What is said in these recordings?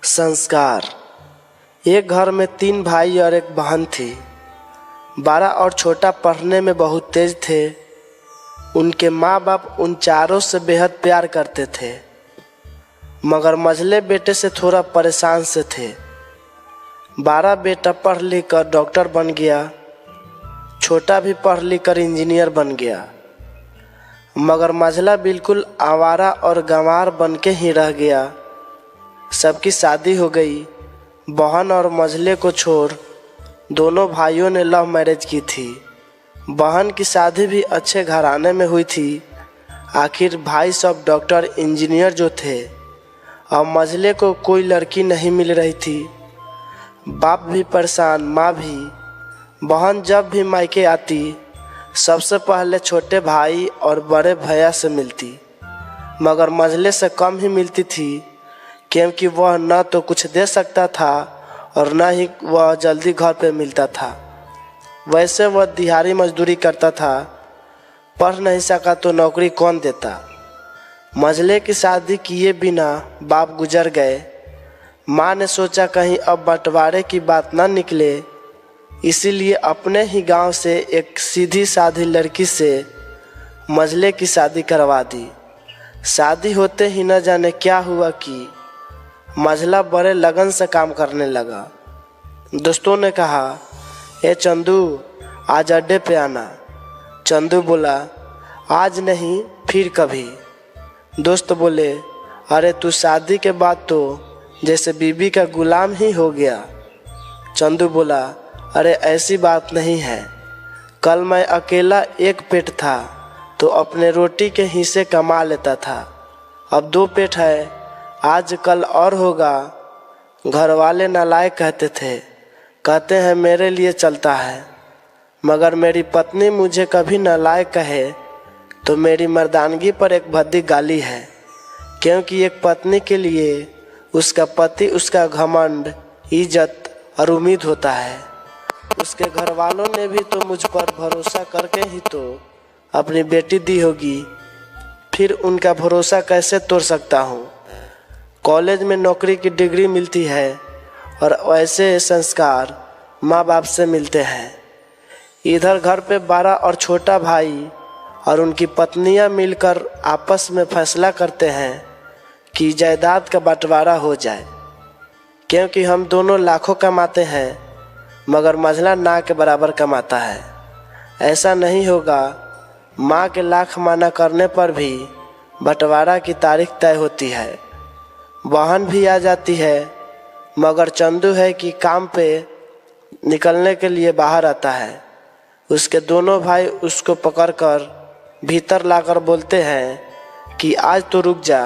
संस्कार। एक घर में 3 भाई और एक बहन थी। बड़ा और छोटा पढ़ने में बहुत तेज थे। उनके माँ बाप उन चारों से बेहद प्यार करते थे, मगर मझले बेटे से थोड़ा परेशान से थे। बड़ा बेटा पढ़ लिख कर डॉक्टर बन गया, छोटा भी पढ़ लिख कर इंजीनियर बन गया, मगर मझला बिल्कुल आवारा और गंवार बन के ही रह गया। सबकी शादी हो गई। बहन और मझले को छोड़ दोनों भाइयों ने लव मैरिज की थी। बहन की शादी भी अच्छे घराने में हुई थी। आखिर भाई सब डॉक्टर इंजीनियर जो थे, और मझले को कोई लड़की नहीं मिल रही थी। बाप भी परेशान, माँ भी। बहन जब भी मायके आती सबसे पहले छोटे भाई और बड़े भैया से मिलती, मगर मझले से कम ही मिलती थी, क्योंकि वह न तो कुछ दे सकता था और न ही वह जल्दी घर पे मिलता था। वैसे वह दिहाड़ी मजदूरी करता था, पढ़ नहीं सका तो नौकरी कौन देता। मझले की शादी किए बिना बाप गुजर गए। माँ ने सोचा कहीं अब बंटवारे की बात न निकले, इसीलिए अपने ही गांव से एक सीधी साधी लड़की से मझले की शादी करवा दी। शादी होते ही न जाने क्या हुआ कि मझला बड़े लगन से काम करने लगा। दोस्तों ने कहा, ए चंदू, आज अड्डे पे आना। चंदू बोला, आज नहीं फिर कभी। दोस्त बोले, अरे तू शादी के बाद तो जैसे बीबी का गुलाम ही हो गया। चंदू बोला, अरे ऐसी बात नहीं है। कल मैं अकेला एक पेट था तो अपने रोटी के हिस्से कमा लेता था, अब 2 पेट है, आज कल और होगा। घर वाले नालायक कहते थे, कहते हैं मेरे लिए चलता है, मगर मेरी पत्नी मुझे कभी नालायक कहे तो मेरी मर्दानगी पर एक भद्दी गाली है, क्योंकि एक पत्नी के लिए उसका पति उसका घमंड, इज्जत और उम्मीद होता है। उसके घर वालों ने भी तो मुझ पर भरोसा करके ही तो अपनी बेटी दी होगी, फिर उनका भरोसा कैसे तोड़ सकता हूँ। कॉलेज में नौकरी की डिग्री मिलती है और ऐसे संस्कार माँ बाप से मिलते हैं। इधर घर पे बड़ा और छोटा भाई और उनकी पत्नियां मिलकर आपस में फैसला करते हैं कि जायदाद का बंटवारा हो जाए, क्योंकि हम दोनों लाखों कमाते हैं मगर मझला ना के बराबर कमाता है। ऐसा नहीं होगा। माँ के लाख माना करने पर भी बंटवारा की तारीख तय होती है। बहन भी आ जाती है, मगर चंदू है कि काम पे निकलने के लिए बाहर आता है। उसके दोनों भाई उसको पकड़कर भीतर लाकर बोलते हैं कि आज तो रुक जा,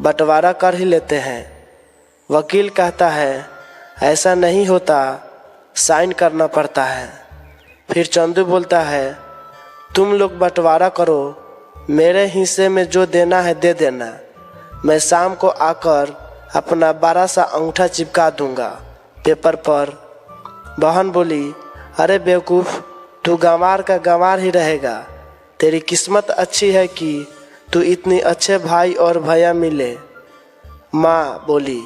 बंटवारा कर ही लेते हैं। वकील कहता है, ऐसा नहीं होता, साइन करना पड़ता है। फिर चंदू बोलता है, तुम लोग बंटवारा करो, मेरे हिस्से में जो देना है दे देना, मैं शाम को आकर अपना 12 सा अंगूठा चिपका दूंगा पेपर पर। बहन बोली, अरे बेवकूफ़, तू गंवार का गंवार ही रहेगा। तेरी किस्मत अच्छी है कि तू इतने अच्छे भाई और भैया मिले। माँ बोली,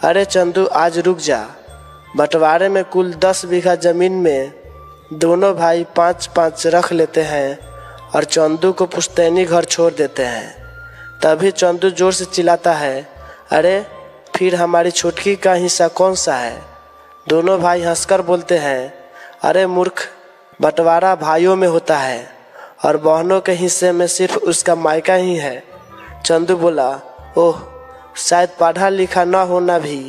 अरे चंदू आज रुक जा, बंटवारे में कुल 10 बीघा ज़मीन में दोनों भाई 5-5 रख लेते हैं और चंदू को पुश्तैनी घर छोड़ देते हैं। तभी चंदू जोर से चिल्लाता है, अरे फिर हमारी छुटकी का हिस्सा कौन सा है। दोनों भाई हंसकर बोलते हैं, अरे मूर्ख, बंटवारा भाइयों में होता है और बहनों के हिस्से में सिर्फ उसका मायका ही है। चंदू बोला, ओह, शायद पढ़ा लिखा न होना भी